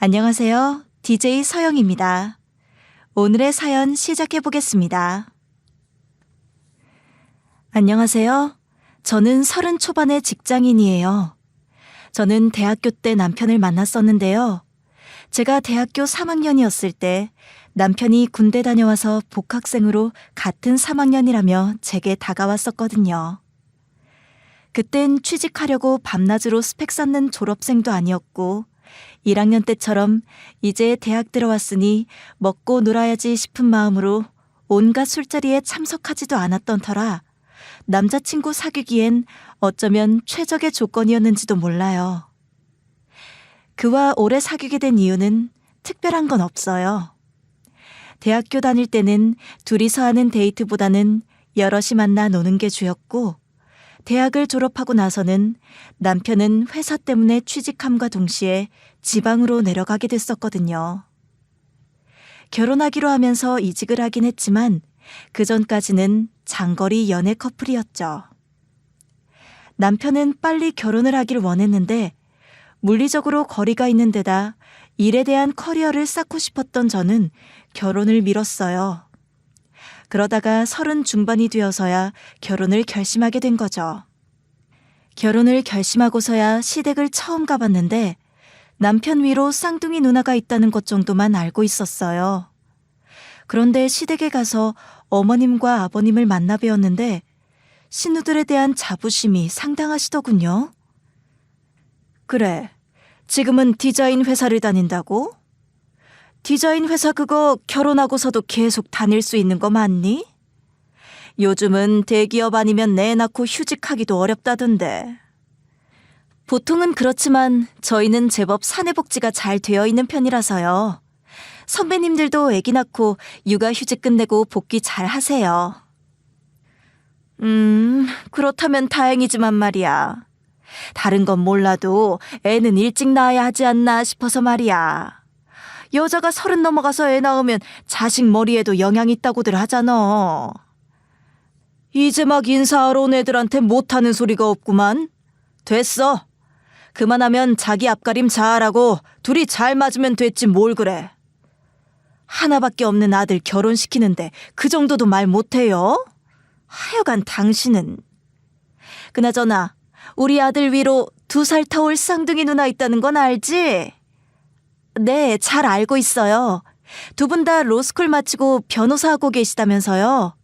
안녕하세요. DJ 서영입니다. 오늘의 사연 시작해 보겠습니다. 안녕하세요. 저는 30 초반의 직장인이에요. 저는 대학교 때 남편을 만났었는데요. 제가 대학교 3학년이었을 때 남편이 군대 다녀와서 복학생으로 같은 3학년이라며 제게 다가왔었거든요. 그땐 취직하려고 밤낮으로 스펙 쌓는 졸업생도 아니었고 1학년 때처럼 이제 대학 들어왔으니 먹고 놀아야지 싶은 마음으로 온갖 술자리에 참석하지도 않았던 터라 남자친구 사귀기엔 어쩌면 최적의 조건이었는지도 몰라요. 그와 오래 사귀게 된 이유는 특별한 건 없어요. 대학교 다닐 때는 둘이서 하는 데이트보다는 여럿이 만나 노는 게 주였고 대학을 졸업하고 나서는 남편은 회사 때문에 취직함과 동시에 지방으로 내려가게 됐었거든요. 결혼하기로 하면서 이직을 하긴 했지만 그 전까지는 장거리 연애 커플이었죠. 남편은 빨리 결혼을 하길 원했는데 물리적으로 거리가 있는 데다 일에 대한 커리어를 쌓고 싶었던 저는 결혼을 미뤘어요. 그러다가 30 중반이 되어서야 결혼을 결심하게 된 거죠. 결혼을 결심하고서야 시댁을 처음 가봤는데 남편 위로 쌍둥이 누나가 있다는 것 정도만 알고 있었어요. 그런데 시댁에 가서 어머님과 아버님을 만나 뵈었는데 신우들에 대한 자부심이 상당하시더군요. 그래, 지금은 디자인 회사를 다닌다고? 디자인 회사 그거 결혼하고서도 계속 다닐 수 있는 거 맞니? 요즘은 대기업 아니면 애 낳고 휴직하기도 어렵다던데. 보통은 그렇지만 저희는 제법 사내복지가 잘 되어 있는 편이라서요. 선배님들도 아기 낳고 육아휴직 끝내고 복귀 잘 하세요. 그렇다면 다행이지만 말이야. 다른 건 몰라도 애는 일찍 낳아야 하지 않나 싶어서 말이야. 여자가 30 넘어가서 애 낳으면 자식 머리에도 영향이 있다고들 하잖아. 이제 막 인사하러 온 애들한테 못하는 소리가 없구만. 됐어. 그만하면 자기 앞가림 잘하고 둘이 잘 맞으면 됐지 뭘 그래. 하나밖에 없는 아들 결혼시키는데 그 정도도 말 못해요? 하여간 당신은. 그나저나 우리 아들 위로 2살 터울 쌍둥이 누나 있다는 건 알지? 네, 잘 알고 있어요. 두 분 다 로스쿨 마치고 변호사 하고 계시다면서요.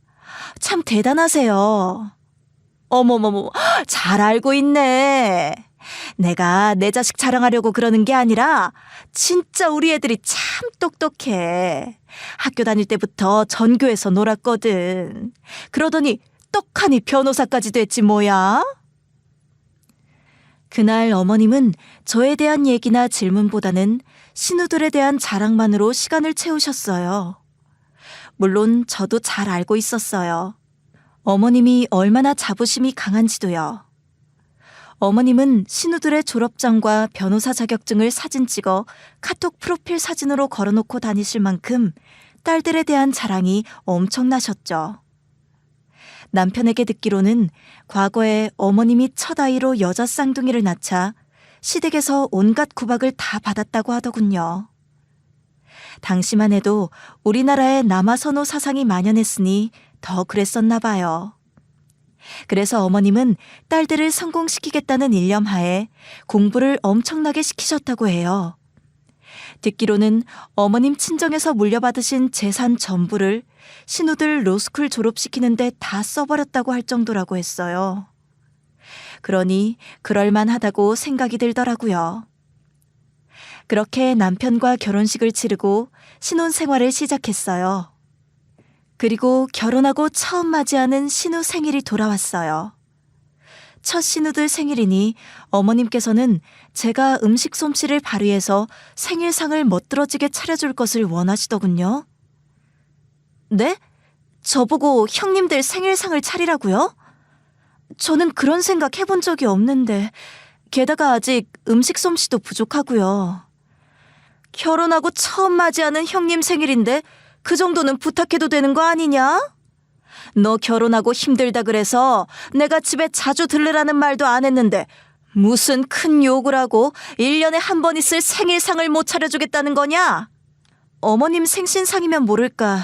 참 대단하세요. 어머머머, 잘 알고 있네. 내가 내 자식 자랑하려고 그러는 게 아니라 진짜 우리 애들이 참 똑똑해. 학교 다닐 때부터 전교에서 놀았거든. 그러더니 떡하니 변호사까지 됐지 뭐야. 그날 어머님은 저에 대한 얘기나 질문보다는 신우들에 대한 자랑만으로 시간을 채우셨어요. 물론 저도 잘 알고 있었어요. 어머님이 얼마나 자부심이 강한지도요. 어머님은 신우들의 졸업장과 변호사 자격증을 사진 찍어 카톡 프로필 사진으로 걸어놓고 다니실 만큼 딸들에 대한 자랑이 엄청나셨죠. 남편에게 듣기로는 과거에 어머님이 첫 아이로 여자 쌍둥이를 낳자 시댁에서 온갖 구박을 다 받았다고 하더군요. 당시만 해도 우리나라에 남아선호 사상이 만연했으니 더 그랬었나 봐요. 그래서 어머님은 딸들을 성공시키겠다는 일념하에 공부를 엄청나게 시키셨다고 해요. 듣기로는 어머님 친정에서 물려받으신 재산 전부를 신우들 로스쿨 졸업시키는데 다 써버렸다고 할 정도라고 했어요. 그러니 그럴만하다고 생각이 들더라고요. 그렇게 남편과 결혼식을 치르고 신혼생활을 시작했어요. 그리고 결혼하고 처음 맞이하는 신우 생일이 돌아왔어요. 첫 신우들 생일이니 어머님께서는 제가 음식 솜씨를 발휘해서 생일상을 멋들어지게 차려줄 것을 원하시더군요. 네? 저보고 형님들 생일상을 차리라고요? 저는 그런 생각 해본 적이 없는데 게다가 아직 음식 솜씨도 부족하고요. 결혼하고 처음 맞이하는 형님 생일인데 그 정도는 부탁해도 되는 거 아니냐? 너 결혼하고 힘들다 그래서 내가 집에 자주 들르라는 말도 안 했는데 무슨 큰 욕을 하고 1년에 한 번 있을 생일상을 못 차려주겠다는 거냐? 어머님 생신상이면 모를까.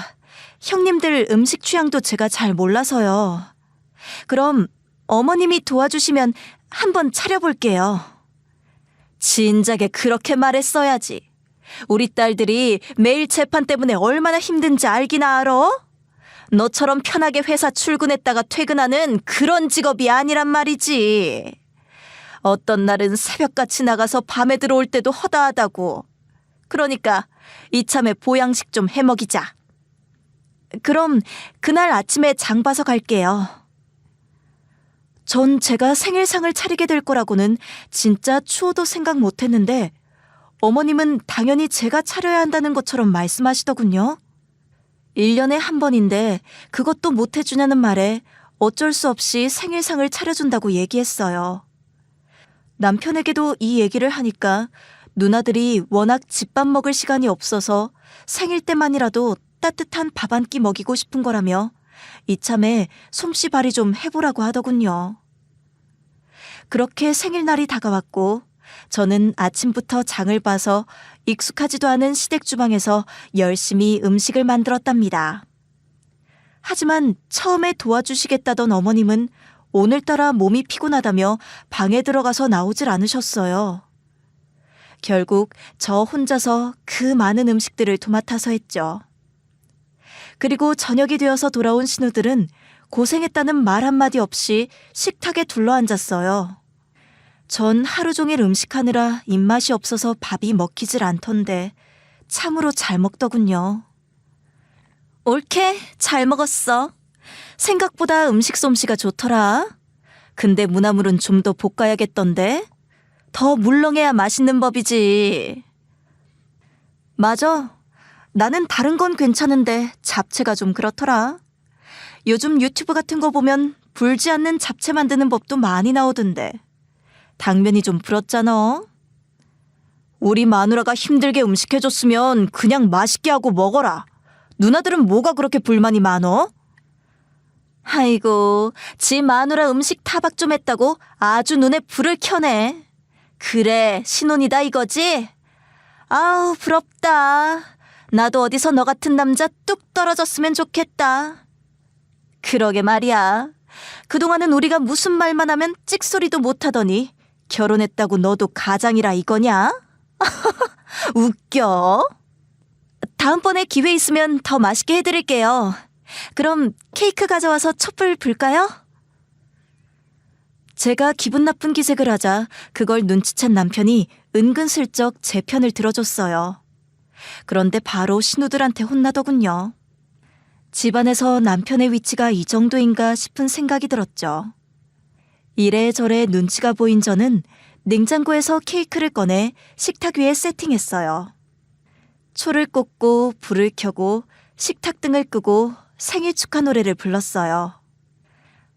형님들 음식 취향도 제가 잘 몰라서요. 그럼 어머님이 도와주시면 한번 차려볼게요. 진작에 그렇게 말했어야지. 우리 딸들이 매일 재판 때문에 얼마나 힘든지 알기나 알아? 너처럼 편하게 회사 출근했다가 퇴근하는 그런 직업이 아니란 말이지. 어떤 날은 새벽같이 나가서 밤에 들어올 때도 허다하다고. 그러니까 이참에 보양식 좀 해먹이자. 그럼 그날 아침에 장 봐서 갈게요. 전 제가 생일상을 차리게 될 거라고는 진짜 추호도 생각 못했는데 어머님은 당연히 제가 차려야 한다는 것처럼 말씀하시더군요. 1년에 한 번인데 그것도 못 해주냐는 말에 어쩔 수 없이 생일상을 차려준다고 얘기했어요. 남편에게도 이 얘기를 하니까 누나들이 워낙 집밥 먹을 시간이 없어서 생일 때만이라도 따뜻한 밥 한 끼 먹이고 싶은 거라며 이참에 솜씨발휘 좀 해보라고 하더군요. 그렇게 생일날이 다가왔고 저는 아침부터 장을 봐서 익숙하지도 않은 시댁주방에서 열심히 음식을 만들었답니다. 하지만 처음에 도와주시겠다던 어머님은 오늘따라 몸이 피곤하다며 방에 들어가서 나오질 않으셨어요. 결국 저 혼자서 그 많은 음식들을 도맡아서 했죠. 그리고 저녁이 되어서 돌아온 신우들은 고생했다는 말 한마디 없이 식탁에 둘러앉았어요. 전 하루 종일 음식하느라 입맛이 없어서 밥이 먹히질 않던데 참으로 잘 먹더군요. 옳게 잘 먹었어. 생각보다 음식 솜씨가 좋더라. 근데 무나물은 좀 더 볶아야겠던데. 더 물렁해야 맛있는 법이지. 맞아. 나는 다른 건 괜찮은데 잡채가 좀 그렇더라. 요즘 유튜브 같은 거 보면 불지 않는 잡채 만드는 법도 많이 나오던데. 당면이 좀 불었잖아. 우리 마누라가 힘들게 음식해줬으면 그냥 맛있게 하고 먹어라. 누나들은 뭐가 그렇게 불만이 많어? 아이고, 지 마누라 음식 타박 좀 했다고 아주 눈에 불을 켜네. 그래, 신혼이다 이거지? 아우, 부럽다. 나도 어디서 너 같은 남자 뚝 떨어졌으면 좋겠다. 그러게 말이야. 그동안은 우리가 무슨 말만 하면 찍소리도 못하더니 결혼했다고 너도 가장이라 이거냐? 웃겨. 다음번에 기회 있으면 더 맛있게 해드릴게요. 그럼 케이크 가져와서 촛불 불까요? 제가 기분 나쁜 기색을 하자 그걸 눈치챈 남편이 은근슬쩍 제 편을 들어줬어요. 그런데 바로 신우들한테 혼나더군요. 집안에서 남편의 위치가 이 정도인가 싶은 생각이 들었죠. 이래저래 눈치가 보인 저는 냉장고에서 케이크를 꺼내 식탁 위에 세팅했어요. 초를 꽂고 불을 켜고 식탁 등을 끄고 생일 축하 노래를 불렀어요.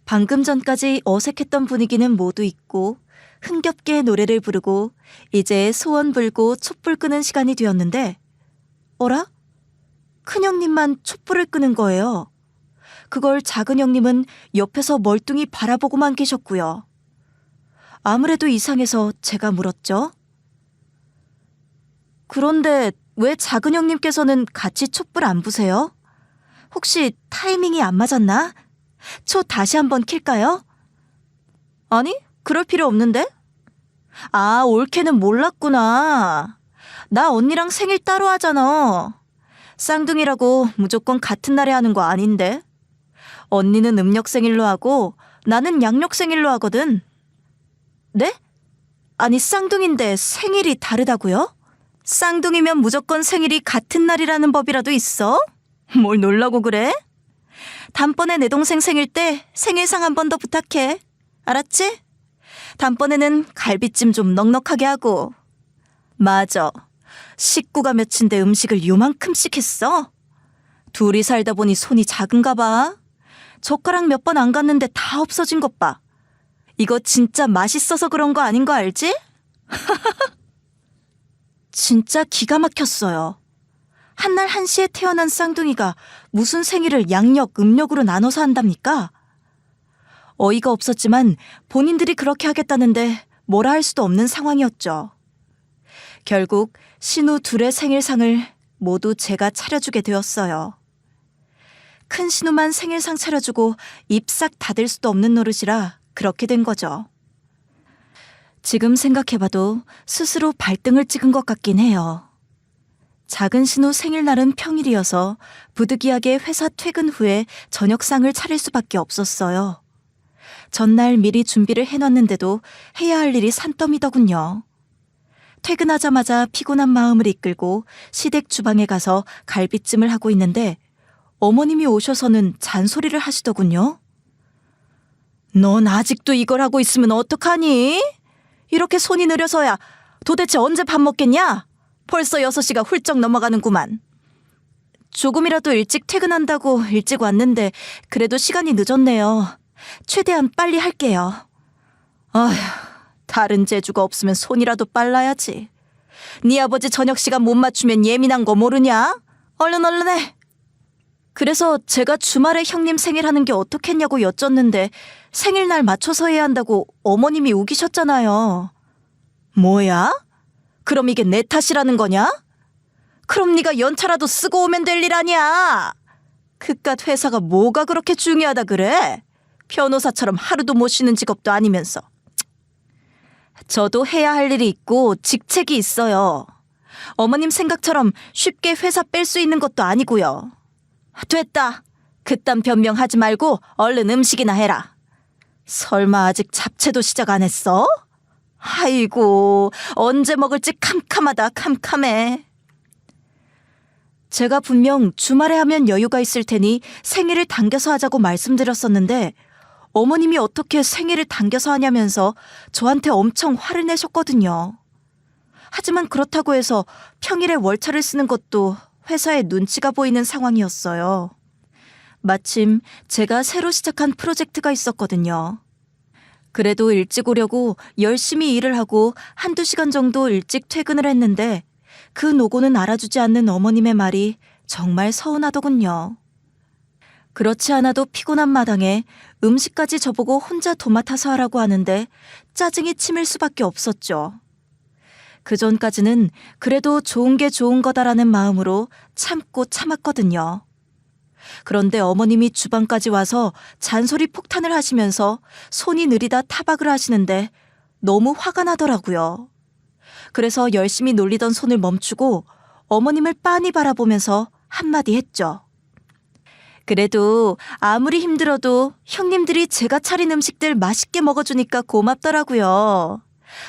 방금 전까지 어색했던 분위기는 모두 잊고 흥겹게 노래를 부르고 이제 소원 불고 촛불 끄는 시간이 되었는데 어라? 큰형님만 촛불을 끄는 거예요. 그걸 작은형님은 옆에서 멀뚱히 바라보고만 계셨고요. 아무래도 이상해서 제가 물었죠. 그런데 왜 작은형님께서는 같이 촛불 안 부세요? 혹시 타이밍이 안 맞았나? 초 다시 한번 킬까요? 아니, 그럴 필요 없는데? 아, 올케는 몰랐구나. 나 언니랑 생일 따로 하잖아. 쌍둥이라고 무조건 같은 날에 하는 거 아닌데. 언니는 음력 생일로 하고 나는 양력 생일로 하거든. 네? 아니, 쌍둥이인데 생일이 다르다고요? 쌍둥이면 무조건 생일이 같은 날이라는 법이라도 있어? 뭘 놀라고 그래? 다음번에 내 동생 생일 때 생일상 한 번 더 부탁해. 알았지? 다음번에는 갈비찜 좀 넉넉하게 하고. 맞아. 식구가 몇인데 음식을 요만큼씩 했어? 둘이 살다 보니 손이 작은가 봐. 젓가락 몇 번 안 갔는데 다 없어진 것 봐. 이거 진짜 맛있어서 그런 거 아닌 거 알지? 진짜 기가 막혔어요. 한날 한시에 태어난 쌍둥이가 무슨 생일을 양력, 음력으로 나눠서 한답니까? 어이가 없었지만 본인들이 그렇게 하겠다는데 뭐라 할 수도 없는 상황이었죠. 결국 신우 둘의 생일상을 모두 제가 차려주게 되었어요. 큰 신우만 생일상 차려주고 입 싹 닫을 수도 없는 노릇이라 그렇게 된 거죠. 지금 생각해봐도 스스로 발등을 찍은 것 같긴 해요. 작은 신우 생일날은 평일이어서 부득이하게 회사 퇴근 후에 저녁상을 차릴 수밖에 없었어요. 전날 미리 준비를 해놨는데도 해야 할 일이 산더미더군요. 퇴근하자마자 피곤한 마음을 이끌고 시댁 주방에 가서 갈비찜을 하고 있는데 어머님이 오셔서는 잔소리를 하시더군요. 넌 아직도 이걸 하고 있으면 어떡하니? 이렇게 손이 느려서야 도대체 언제 밥 먹겠냐? 벌써 6시가 훌쩍 넘어가는구만. 조금이라도 일찍 퇴근한다고 일찍 왔는데 그래도 시간이 늦었네요. 최대한 빨리 할게요. 아휴, 다른 재주가 없으면 손이라도 빨라야지. 네 아버지 저녁 시간 못 맞추면 예민한 거 모르냐? 얼른 해. 그래서 제가 주말에 형님 생일하는 게 어떻겠냐고 여쭸는데 생일날 맞춰서 해야 한다고 어머님이 우기셨잖아요. 뭐야? 그럼 이게 내 탓이라는 거냐? 그럼 네가 연차라도 쓰고 오면 될 일 아니야. 그깟 회사가 뭐가 그렇게 중요하다 그래? 변호사처럼 하루도 못 쉬는 직업도 아니면서. 저도 해야 할 일이 있고 직책이 있어요. 어머님 생각처럼 쉽게 회사 뺄 수 있는 것도 아니고요. 됐다. 그딴 변명하지 말고 얼른 음식이나 해라. 설마 아직 잡채도 시작 안 했어? 아이고, 언제 먹을지 캄캄하다, 캄캄해. 제가 분명 주말에 하면 여유가 있을 테니 생일을 당겨서 하자고 말씀드렸었는데 어머님이 어떻게 생일을 당겨서 하냐면서 저한테 엄청 화를 내셨거든요. 하지만 그렇다고 해서 평일에 월차를 쓰는 것도 회사에 눈치가 보이는 상황이었어요. 마침 제가 새로 시작한 프로젝트가 있었거든요. 그래도 일찍 오려고 열심히 일을 하고 1~2시간 정도 일찍 퇴근을 했는데 그 노고는 알아주지 않는 어머님의 말이 정말 서운하더군요. 그렇지 않아도 피곤한 마당에 음식까지 저보고 혼자 도맡아서 하라고 하는데 짜증이 치밀 수밖에 없었죠. 그전까지는 그래도 좋은 게 좋은 거다라는 마음으로 참고 참았거든요. 그런데 어머님이 주방까지 와서 잔소리 폭탄을 하시면서 손이 느리다 타박을 하시는데 너무 화가 나더라고요. 그래서 열심히 놀리던 손을 멈추고 어머님을 빤히 바라보면서 한마디 했죠. 그래도 아무리 힘들어도 형님들이 제가 차린 음식들 맛있게 먹어주니까 고맙더라고요.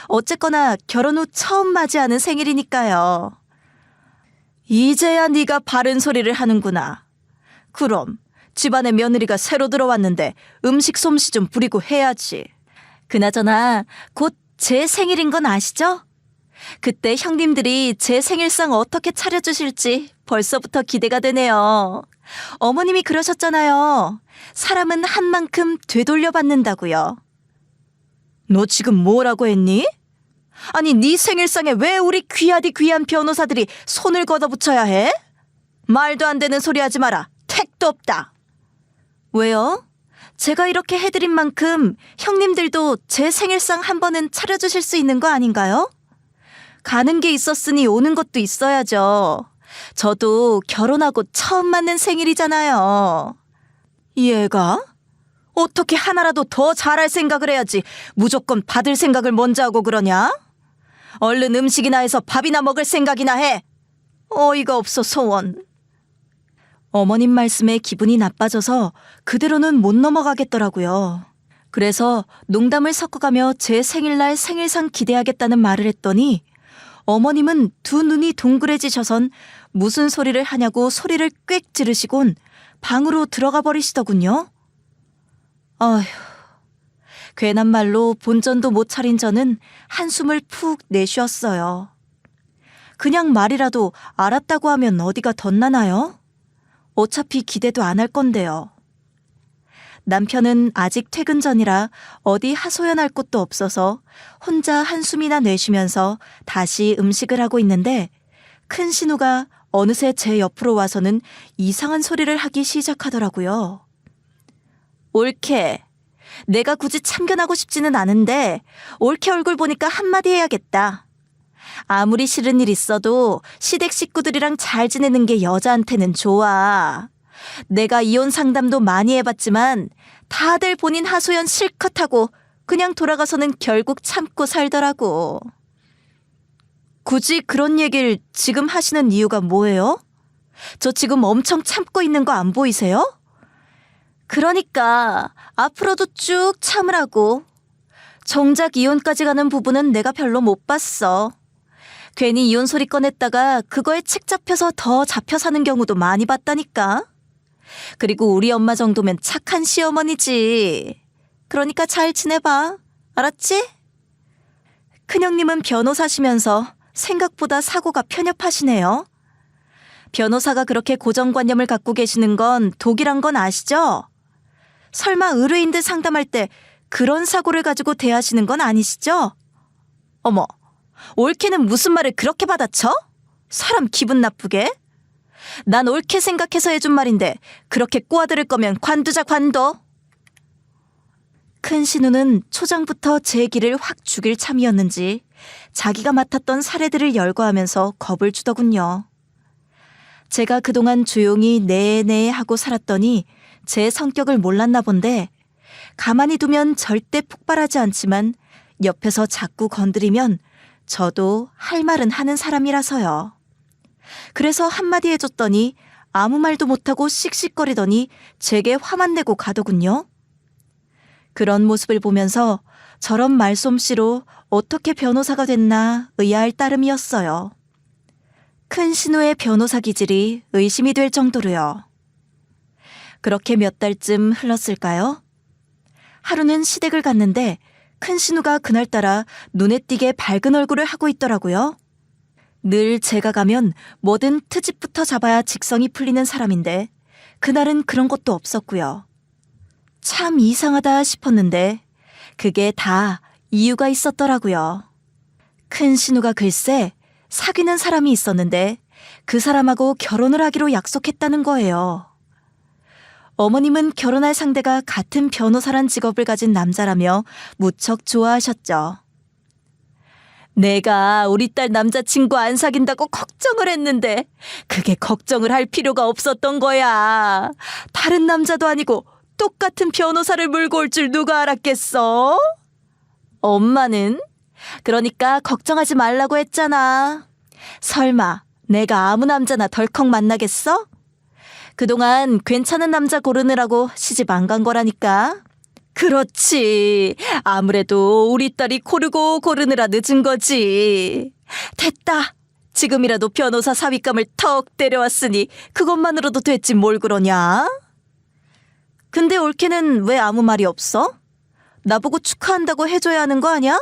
어쨌거나 결혼 후 처음 맞이하는 생일이니까요. 이제야 네가 바른 소리를 하는구나. 그럼 집안에 며느리가 새로 들어왔는데 음식 솜씨 좀 부리고 해야지. 그나저나 곧 제 생일인 건 아시죠? 그때 형님들이 제 생일상 어떻게 차려주실지 벌써부터 기대가 되네요. 어머님이 그러셨잖아요. 사람은 한 만큼 되돌려 받는다고요. 너 지금 뭐라고 했니? 아니 네 생일상에 왜 우리 귀하디 귀한 변호사들이 손을 걷어붙여야 해? 말도 안 되는 소리 하지 마라. 택도 없다. 왜요? 제가 이렇게 해드린 만큼 형님들도 제 생일상 한 번은 차려주실 수 있는 거 아닌가요? 가는 게 있었으니 오는 것도 있어야죠. 저도 결혼하고 처음 맞는 생일이잖아요. 얘가? 어떻게 하나라도 더 잘할 생각을 해야지 무조건 받을 생각을 먼저 하고 그러냐? 얼른 음식이나 해서 밥이나 먹을 생각이나 해. 어이가 없어 소원. 어머님 말씀에 기분이 나빠져서 그대로는 못 넘어가겠더라고요. 그래서 농담을 섞어가며 제 생일날 생일상 기대하겠다는 말을 했더니 어머님은 두 눈이 동그래지셔선 무슨 소리를 하냐고 소리를 꽥 지르시곤 방으로 들어가 버리시더군요. 아휴, 괜한 말로 본전도 못 차린 저는 한숨을 푹 내쉬었어요. 그냥 말이라도 알았다고 하면 어디가 덧나나요? 어차피 기대도 안 할 건데요. 남편은 아직 퇴근 전이라 어디 하소연할 곳도 없어서 혼자 한숨이나 내쉬면서 다시 음식을 하고 있는데 큰 신우가 어느새 제 옆으로 와서는 이상한 소리를 하기 시작하더라고요. 옳게. 내가 굳이 참견하고 싶지는 않은데 올케 얼굴 보니까 한마디 해야겠다. 아무리 싫은 일 있어도 시댁 식구들이랑 잘 지내는 게 여자한테는 좋아. 내가 이혼 상담도 많이 해봤지만 다들 본인 하소연 실컷 하고 그냥 돌아가서는 결국 참고 살더라고. 굳이 그런 얘기를 지금 하시는 이유가 뭐예요? 저 지금 엄청 참고 있는 거 안 보이세요? 그러니까 앞으로도 쭉 참으라고. 정작 이혼까지 가는 부분은 내가 별로 못 봤어. 괜히 이혼 소리 꺼냈다가 그거에 책 잡혀서 더 잡혀 사는 경우도 많이 봤다니까. 그리고 우리 엄마 정도면 착한 시어머니지. 그러니까 잘 지내봐. 알았지? 큰형님은 변호사시면서 생각보다 사고가 편협하시네요. 변호사가 그렇게 고정관념을 갖고 계시는 건 독이란 건 아시죠? 설마 의뢰인들 상담할 때 그런 사고를 가지고 대하시는 건 아니시죠? 어머, 옳게는 무슨 말을 그렇게 받아쳐? 사람 기분 나쁘게? 난 옳게 생각해서 해준 말인데 그렇게 꼬아들을 거면 관두자 관둬. 큰 신우는 초장부터 제 기를 확 죽일 참이었는지 자기가 맡았던 사례들을 열거하면서 겁을 주더군요. 제가 그동안 조용히 네네 하고 살았더니 제 성격을 몰랐나 본데 가만히 두면 절대 폭발하지 않지만 옆에서 자꾸 건드리면 저도 할 말은 하는 사람이라서요. 그래서 한마디 해줬더니 아무 말도 못하고 씩씩거리더니 제게 화만 내고 가더군요. 그런 모습을 보면서 저런 말솜씨로 어떻게 변호사가 됐나 의아할 따름이었어요. 큰 신우의 변호사 기질이 의심이 될 정도로요. 그렇게 몇 달쯤 흘렀을까요? 하루는 시댁을 갔는데 큰 신우가 그날따라 눈에 띄게 밝은 얼굴을 하고 있더라고요. 늘 제가 가면 뭐든 트집부터 잡아야 직성이 풀리는 사람인데 그날은 그런 것도 없었고요. 참 이상하다 싶었는데 그게 다 이유가 있었더라고요. 큰 신우가 글쎄 사귀는 사람이 있었는데 그 사람하고 결혼을 하기로 약속했다는 거예요. 어머님은 결혼할 상대가 같은 변호사란 직업을 가진 남자라며 무척 좋아하셨죠. 내가 우리 딸 남자친구 안 사귄다고 걱정을 했는데 그게 걱정을 할 필요가 없었던 거야. 다른 남자도 아니고 똑같은 변호사를 물고 올 줄 누가 알았겠어? 엄마는? 그러니까 걱정하지 말라고 했잖아. 설마 내가 아무 남자나 덜컥 만나겠어? 그동안 괜찮은 남자 고르느라고 시집 안 간 거라니까. 그렇지. 아무래도 우리 딸이 고르고 고르느라 늦은 거지. 됐다. 지금이라도 변호사 사윗감을 턱 때려왔으니 그것만으로도 됐지 뭘 그러냐? 근데 올케는 왜 아무 말이 없어? 나보고 축하한다고 해줘야 하는 거 아니야?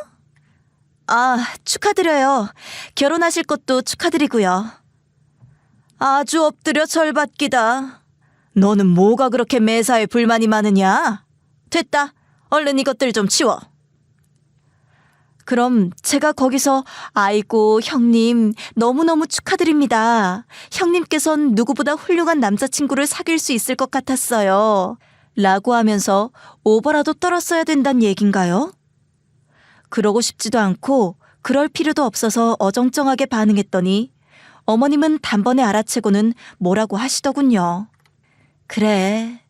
아, 축하드려요. 결혼하실 것도 축하드리고요. 아주 엎드려 절받기다. 너는 뭐가 그렇게 매사에 불만이 많으냐? 됐다. 얼른 이것들 좀 치워. 그럼 제가 거기서 아이고 형님 너무너무 축하드립니다. 형님께선 누구보다 훌륭한 남자친구를 사귈 수 있을 것 같았어요. 라고 하면서 오버라도 떨었어야 된다는 얘긴가요? 그러고 싶지도 않고 그럴 필요도 없어서 어정쩡하게 반응했더니 어머님은 단번에 알아채고는 뭐라고 하시더군요. 그래.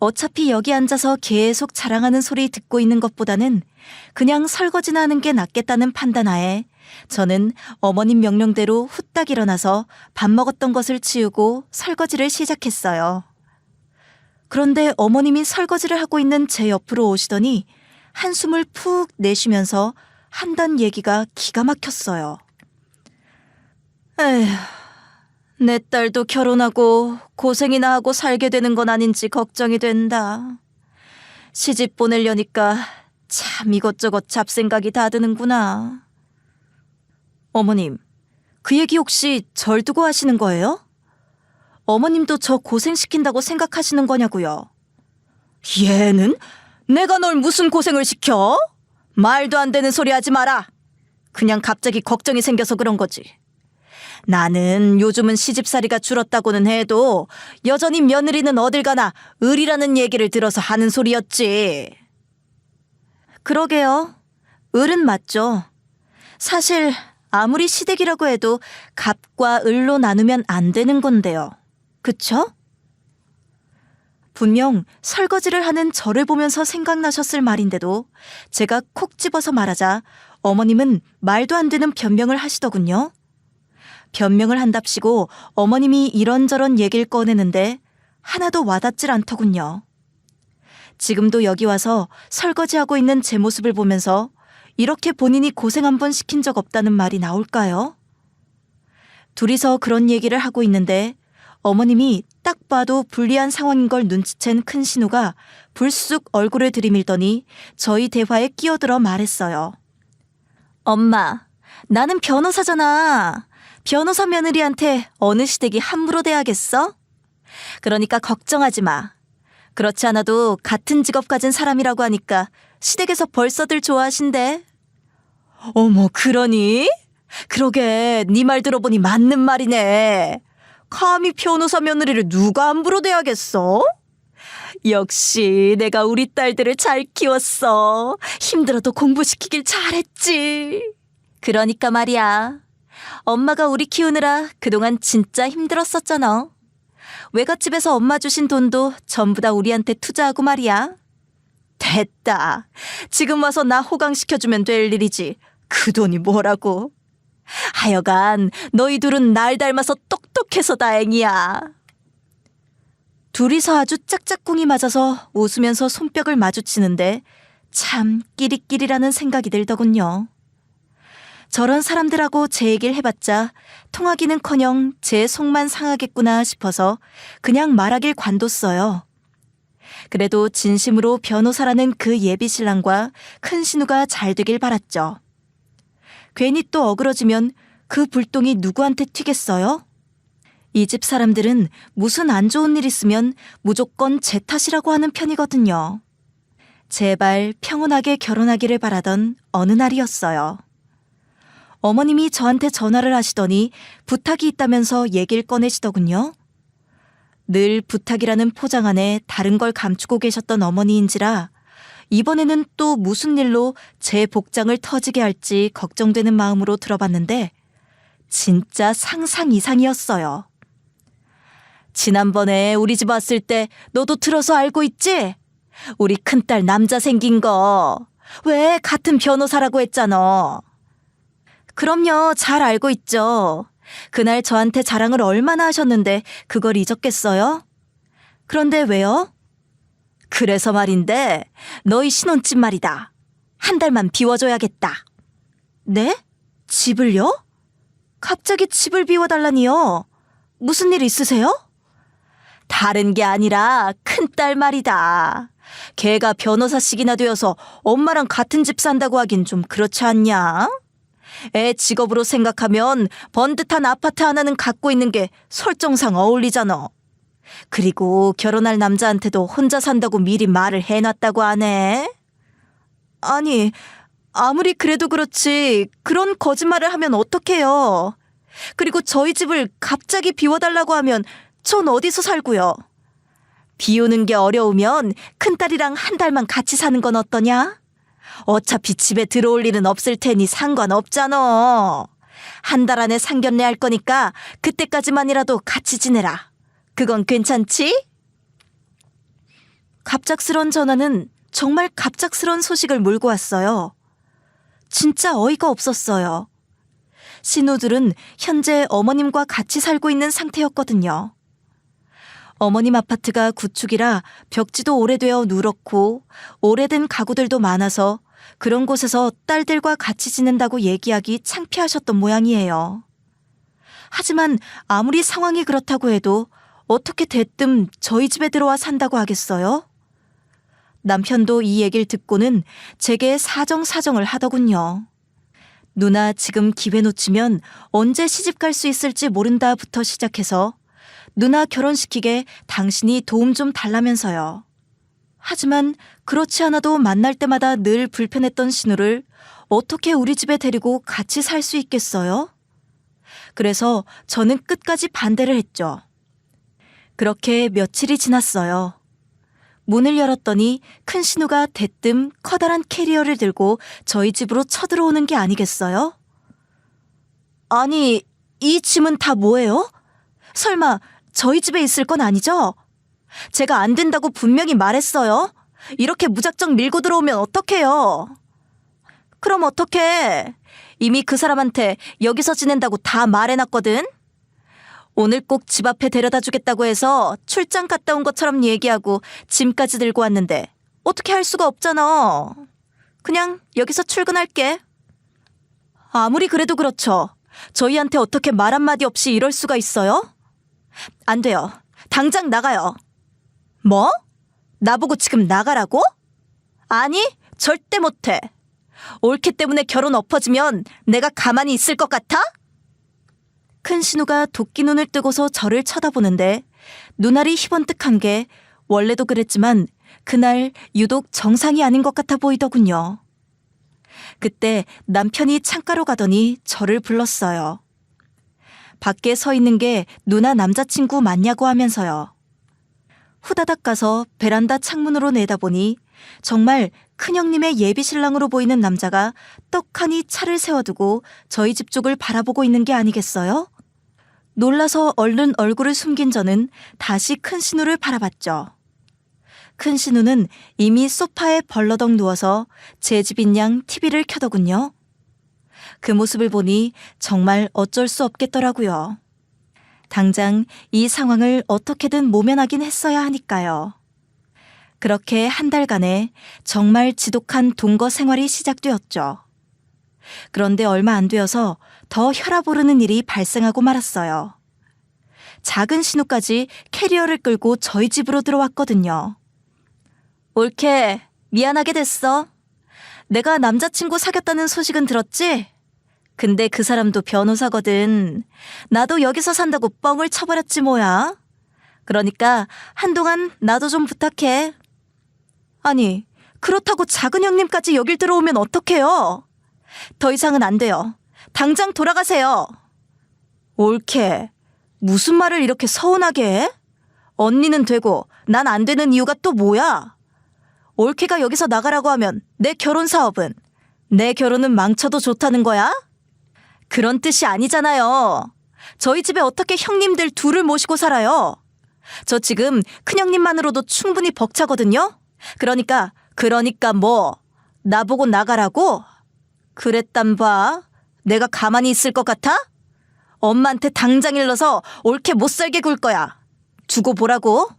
어차피 여기 앉아서 계속 자랑하는 소리 듣고 있는 것보다는 그냥 설거지나 하는 게 낫겠다는 판단하에 저는 어머님 명령대로 후딱 일어나서 밥 먹었던 것을 치우고 설거지를 시작했어요. 그런데 어머님이 설거지를 하고 있는 제 옆으로 오시더니 한숨을 푹 내쉬면서 한단 얘기가 기가 막혔어요. 에휴, 내 딸도 결혼하고 고생이나 하고 살게 되는 건 아닌지 걱정이 된다. 시집 보내려니까 참 이것저것 잡생각이 다 드는구나. 어머님, 그 얘기 혹시 절 두고 하시는 거예요? 어머님도 저 고생시킨다고 생각하시는 거냐고요? 얘는? 내가 널 무슨 고생을 시켜? 말도 안 되는 소리 하지 마라. 그냥 갑자기 걱정이 생겨서 그런 거지. 나는 요즘은 시집살이가 줄었다고는 해도 여전히 며느리는 어딜 가나 을이라는 얘기를 들어서 하는 소리였지. 그러게요. 을은 맞죠. 사실 아무리 시댁이라고 해도 갑과 을로 나누면 안 되는 건데요. 그쵸? 분명 설거지를 하는 저를 보면서 생각나셨을 말인데도 제가 콕 집어서 말하자 어머님은 말도 안 되는 변명을 하시더군요. 변명을 한답시고 어머님이 이런저런 얘기를 꺼내는데 하나도 와닿질 않더군요. 지금도 여기 와서 설거지하고 있는 제 모습을 보면서 이렇게 본인이 고생 한 번 시킨 적 없다는 말이 나올까요? 둘이서 그런 얘기를 하고 있는데 어머님이 딱 봐도 불리한 상황인 걸 눈치챈 큰 신우가 불쑥 얼굴을 들이밀더니 저희 대화에 끼어들어 말했어요. 엄마, 나는 변호사잖아. 변호사 며느리한테 어느 시댁이 함부로 대하겠어? 그러니까 걱정하지 마. 그렇지 않아도 같은 직업 가진 사람이라고 하니까 시댁에서 벌써들 좋아하신대. 어머, 그러니? 그러게 네 말 들어보니 맞는 말이네. 감히 변호사 며느리를 누가 함부로 대하겠어? 역시 내가 우리 딸들을 잘 키웠어. 힘들어도 공부시키길 잘했지. 그러니까 말이야. 엄마가 우리 키우느라 그동안 진짜 힘들었었잖아. 외갓집에서 엄마 주신 돈도 전부 다 우리한테 투자하고 말이야. 됐다. 지금 와서 나 호강시켜주면 될 일이지. 그 돈이 뭐라고. 하여간 너희 둘은 날 닮아서 똑똑해서 다행이야. 둘이서 아주 짝짝꿍이 맞아서 웃으면서 손뼉을 마주치는데 참 끼리끼리라는 생각이 들더군요. 저런 사람들하고 제 얘기를 해봤자 통하기는커녕 제 속만 상하겠구나 싶어서 그냥 말하길 관뒀어요. 그래도 진심으로 변호사라는 그 예비 신랑과 큰 신우가 잘 되길 바랐죠. 괜히 또 어그러지면 그 불똥이 누구한테 튀겠어요? 이 집 사람들은 무슨 안 좋은 일 있으면 무조건 제 탓이라고 하는 편이거든요. 제발 평온하게 결혼하기를 바라던 어느 날이었어요. 어머님이 저한테 전화를 하시더니 부탁이 있다면서 얘기를 꺼내시더군요. 늘 부탁이라는 포장 안에 다른 걸 감추고 계셨던 어머니인지라 이번에는 또 무슨 일로 제 복장을 터지게 할지 걱정되는 마음으로 들어봤는데 진짜 상상 이상이었어요. 지난번에 우리 집 왔을 때 너도 들어서 알고 있지? 우리 큰딸 남자 생긴 거. 왜 같은 변호사라고 했잖아. 그럼요, 잘 알고 있죠. 그날 저한테 자랑을 얼마나 하셨는데 그걸 잊었겠어요? 그런데 왜요? 그래서 말인데 너희 신혼집 말이다. 한 달만 비워줘야겠다. 네? 집을요? 갑자기 집을 비워달라니요? 무슨 일 있으세요? 다른 게 아니라 큰딸 말이다. 걔가 변호사씩이나 되어서 엄마랑 같은 집 산다고 하긴 좀 그렇지 않냐? 애 직업으로 생각하면 번듯한 아파트 하나는 갖고 있는 게 설정상 어울리잖아. 그리고 결혼할 남자한테도 혼자 산다고 미리 말을 해놨다고 하네. 아니, 아무리 그래도 그렇지 그런 거짓말을 하면 어떡해요. 그리고 저희 집을 갑자기 비워달라고 하면 전 어디서 살고요. 비우는 게 어려우면 큰딸이랑 한 달만 같이 사는 건 어떠냐? 어차피 집에 들어올 일은 없을 테니 상관없잖아. 한 달 안에 상견례 할 거니까 그때까지만이라도 같이 지내라. 그건 괜찮지? 갑작스런 전화는 정말 갑작스런 소식을 몰고 왔어요. 진짜 어이가 없었어요. 신우들은 현재 어머님과 같이 살고 있는 상태였거든요. 어머님 아파트가 구축이라 벽지도 오래되어 누렇고 오래된 가구들도 많아서 그런 곳에서 딸들과 같이 지낸다고 얘기하기 창피하셨던 모양이에요. 하지만 아무리 상황이 그렇다고 해도 어떻게 대뜸 저희 집에 들어와 산다고 하겠어요? 남편도 이 얘기를 듣고는 제게 사정사정을 하더군요. 누나 지금 기회 놓치면 언제 시집 갈 수 있을지 모른다부터 시작해서 누나 결혼시키게 당신이 도움 좀 달라면서요. 하지만 그렇지 않아도 만날 때마다 늘 불편했던 신우를 어떻게 우리 집에 데리고 같이 살 수 있겠어요? 그래서 저는 끝까지 반대를 했죠. 그렇게 며칠이 지났어요. 문을 열었더니 큰 신우가 대뜸 커다란 캐리어를 들고 저희 집으로 쳐들어오는 게 아니겠어요? 아니, 이 짐은 다 뭐예요? 설마 저희 집에 있을 건 아니죠? 제가 안 된다고 분명히 말했어요. 이렇게 무작정 밀고 들어오면 어떡해요? 그럼 어떡해? 이미 그 사람한테 여기서 지낸다고 다 말해놨거든? 오늘 꼭 집 앞에 데려다 주겠다고 해서 출장 갔다 온 것처럼 얘기하고 짐까지 들고 왔는데 어떻게 할 수가 없잖아. 그냥 여기서 출근할게. 아무리 그래도 그렇죠. 저희한테 어떻게 말 한마디 없이 이럴 수가 있어요? 안 돼요. 당장 나가요. 뭐? 나보고 지금 나가라고? 아니, 절대 못해. 올케 때문에 결혼 엎어지면 내가 가만히 있을 것 같아? 큰 신우가 도끼 눈을 뜨고서 저를 쳐다보는데 눈알이 희번뜩한 게 원래도 그랬지만 그날 유독 정상이 아닌 것 같아 보이더군요. 그때 남편이 창가로 가더니 저를 불렀어요. 밖에 서 있는 게 누나 남자친구 맞냐고 하면서요. 후다닥 가서 베란다 창문으로 내다보니 정말 큰형님의 예비 신랑으로 보이는 남자가 떡하니 차를 세워두고 저희 집 쪽을 바라보고 있는 게 아니겠어요? 놀라서 얼른 얼굴을 숨긴 저는 다시 큰 신우를 바라봤죠. 큰 신우는 이미 소파에 벌러덩 누워서 제 집인 양 TV를 켜더군요. 그 모습을 보니 정말 어쩔 수 없겠더라고요. 당장 이 상황을 어떻게든 모면하긴 했어야 하니까요. 그렇게 한 달간의 정말 지독한 동거 생활이 시작되었죠. 그런데 얼마 안 되어서 더 혈압 오르는 일이 발생하고 말았어요. 작은 신우까지 캐리어를 끌고 저희 집으로 들어왔거든요. 올케, 미안하게 됐어. 내가 남자친구 사귀었다는 소식은 들었지? 근데 그 사람도 변호사거든. 나도 여기서 산다고 뻥을 쳐버렸지 뭐야. 그러니까 한동안 나도 좀 부탁해. 아니, 그렇다고 작은 형님까지 여길 들어오면 어떡해요? 더 이상은 안 돼요. 당장 돌아가세요. 올케, 무슨 말을 이렇게 서운하게 해? 언니는 되고 난 안 되는 이유가 또 뭐야? 올케가 여기서 나가라고 하면 내 결혼 사업은, 내 결혼은 망쳐도 좋다는 거야? 그런 뜻이 아니잖아요. 저희 집에 어떻게 형님들 둘을 모시고 살아요? 저 지금 큰형님만으로도 충분히 벅차거든요? 그러니까 뭐? 나보고 나가라고? 그랬단 봐. 내가 가만히 있을 것 같아? 엄마한테 당장 일러서 올케 못 살게 굴 거야. 두고 보라고.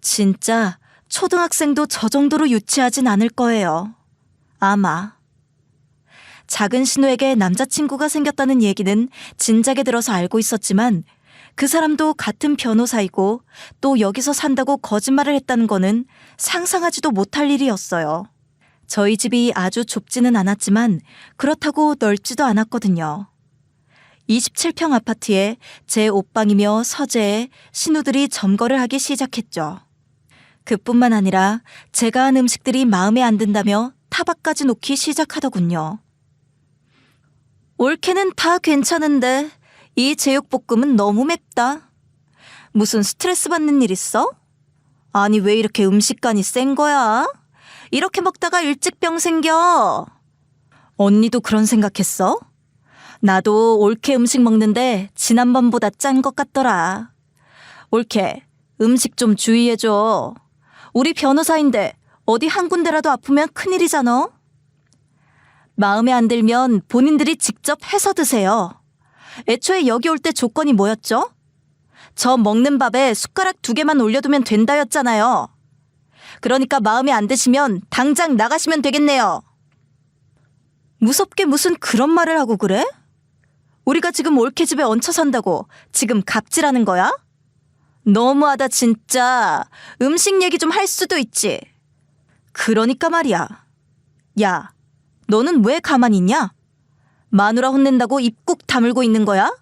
진짜 초등학생도 저 정도로 유치하진 않을 거예요. 아마. 작은 신우에게 남자친구가 생겼다는 얘기는 진작에 들어서 알고 있었지만 그 사람도 같은 변호사이고 또 여기서 산다고 거짓말을 했다는 거는 상상하지도 못할 일이었어요. 저희 집이 아주 좁지는 않았지만 그렇다고 넓지도 않았거든요. 27평 아파트에 제 옷방이며 서재에 신우들이 점거를 하기 시작했죠. 그뿐만 아니라 제가 한 음식들이 마음에 안 든다며 타박까지 놓기 시작하더군요. 올케는 다 괜찮은데 이 제육볶음은 너무 맵다. 무슨 스트레스 받는 일 있어? 아니 왜 이렇게 음식간이 센 거야? 이렇게 먹다가 일찍 병 생겨. 언니도 그런 생각했어? 나도 올케 음식 먹는데 지난번보다 짠 것 같더라. 올케, 음식 좀 주의해줘. 우리 변호사인데 어디 한 군데라도 아프면 큰일이잖아. 마음에 안 들면 본인들이 직접 해서 드세요. 애초에 여기 올 때 조건이 뭐였죠? 저 먹는 밥에 숟가락 2개만 올려두면 된다였잖아요. 그러니까 마음에 안 드시면 당장 나가시면 되겠네요. 무섭게 무슨 그런 말을 하고 그래? 우리가 지금 올케 집에 얹혀 산다고 지금 갑질하는 거야? 너무하다 진짜. 음식 얘기 좀 할 수도 있지. 그러니까 말이야. 야, 너는 왜 가만히 있냐? 마누라 혼낸다고 입 꾹 다물고 있는 거야?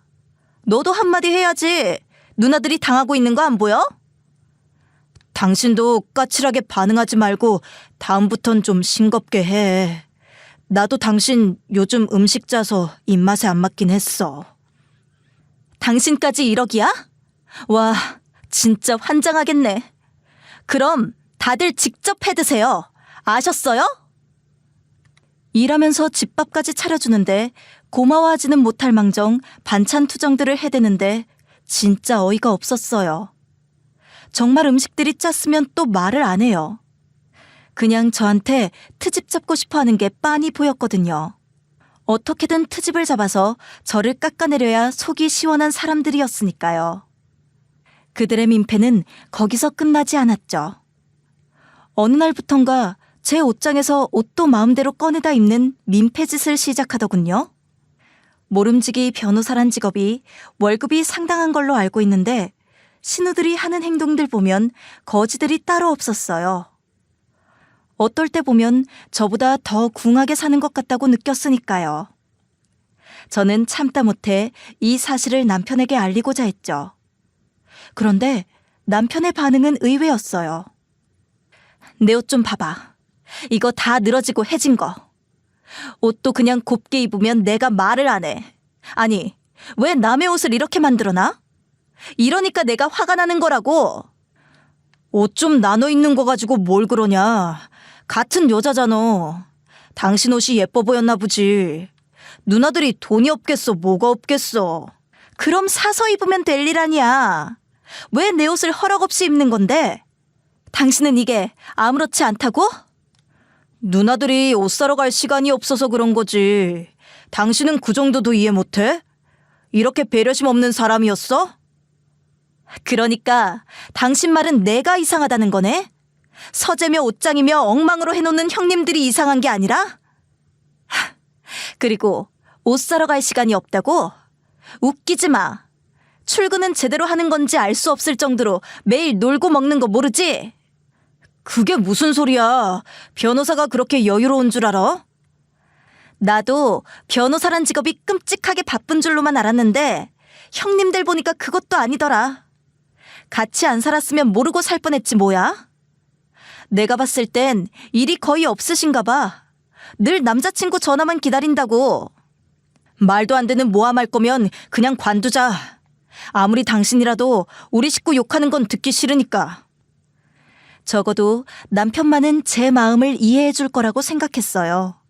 너도 한마디 해야지. 누나들이 당하고 있는 거 안 보여? 당신도 까칠하게 반응하지 말고 다음부턴 좀 싱겁게 해. 나도 당신 요즘 음식 짜서 입맛에 안 맞긴 했어. 당신까지 1억이야? 와, 진짜 환장하겠네. 그럼 다들 직접 해드세요. 아셨어요? 일하면서 집밥까지 차려주는데 고마워하지는 못할 망정 반찬 투정들을 해대는데 진짜 어이가 없었어요. 정말 음식들이 짰으면 또 말을 안 해요. 그냥 저한테 트집 잡고 싶어 하는 게 빤히 보였거든요. 어떻게든 트집을 잡아서 저를 깎아내려야 속이 시원한 사람들이었으니까요. 그들의 민폐는 거기서 끝나지 않았죠. 어느 날부턴가 제 옷장에서 옷도 마음대로 꺼내다 입는 민폐짓을 시작하더군요. 모름지기 변호사란 직업이 월급이 상당한 걸로 알고 있는데 신우들이 하는 행동들 보면 거지들이 따로 없었어요. 어떨 때 보면 저보다 더 궁하게 사는 것 같다고 느꼈으니까요. 저는 참다 못해 이 사실을 남편에게 알리고자 했죠. 그런데 남편의 반응은 의외였어요. 내 옷 좀 봐봐. 이거 다 늘어지고 해진 거. 옷도 그냥 곱게 입으면 내가 말을 안 해. 아니, 왜 남의 옷을 이렇게 만들어놔? 이러니까 내가 화가 나는 거라고. 옷 좀 나눠 입는 거 가지고 뭘 그러냐. 같은 여자잖아. 당신 옷이 예뻐 보였나 보지. 누나들이 돈이 없겠어, 뭐가 없겠어. 그럼 사서 입으면 될 일 아니야. 왜 내 옷을 허락 없이 입는 건데? 당신은 이게 아무렇지 않다고? 누나들이 옷 사러 갈 시간이 없어서 그런 거지. 당신은 그 정도도 이해 못해? 이렇게 배려심 없는 사람이었어? 그러니까 당신 말은 내가 이상하다는 거네? 서재며 옷장이며 엉망으로 해놓는 형님들이 이상한 게 아니라? 그리고 옷 사러 갈 시간이 없다고? 웃기지 마. 출근은 제대로 하는 건지 알 수 없을 정도로 매일 놀고 먹는 거 모르지? 그게 무슨 소리야. 변호사가 그렇게 여유로운 줄 알아? 나도 변호사란 직업이 끔찍하게 바쁜 줄로만 알았는데 형님들 보니까 그것도 아니더라. 같이 안 살았으면 모르고 살 뻔했지 뭐야? 내가 봤을 땐 일이 거의 없으신가 봐. 늘 남자친구 전화만 기다린다고. 말도 안 되는 모함할 거면 그냥 관두자. 아무리 당신이라도 우리 식구 욕하는 건 듣기 싫으니까. 적어도 남편만은 제 마음을 이해해 줄 거라고 생각했어요.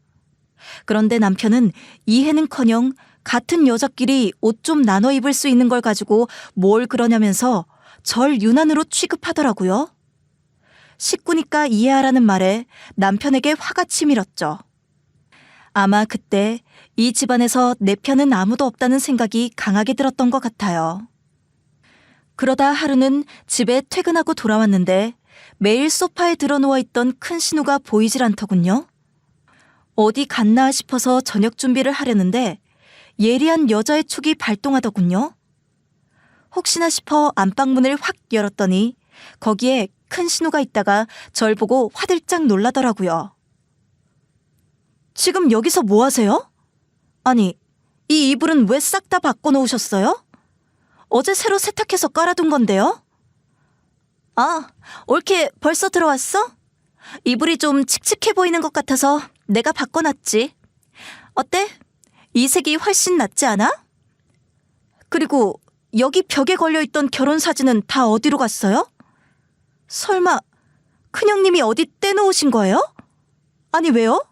그런데 남편은 이해는커녕 같은 여자끼리 옷 좀 나눠 입을 수 있는 걸 가지고 뭘 그러냐면서 절 유난으로 취급하더라고요. 식구니까 이해하라는 말에 남편에게 화가 치밀었죠. 아마 그때 이 집안에서 내 편은 아무도 없다는 생각이 강하게 들었던 것 같아요. 그러다 하루는 집에 퇴근하고 돌아왔는데 매일 소파에 드러누워있던 큰 신우가 보이질 않더군요. 어디 갔나 싶어서 저녁 준비를 하려는데 예리한 여자의 촉이 발동하더군요. 혹시나 싶어 안방문을 확 열었더니 거기에 큰 신우가 있다가 절 보고 화들짝 놀라더라고요. 지금 여기서 뭐 하세요? 아니, 이 이불은 왜 싹 다 바꿔놓으셨어요? 어제 새로 세탁해서 깔아둔 건데요? 아, 올케 벌써 들어왔어? 이불이 좀 칙칙해 보이는 것 같아서 내가 바꿔놨지. 어때? 이 색이 훨씬 낫지 않아? 그리고 여기 벽에 걸려있던 결혼사진은 다 어디로 갔어요? 설마 큰형님이 어디 떼놓으신 거예요? 아니 왜요?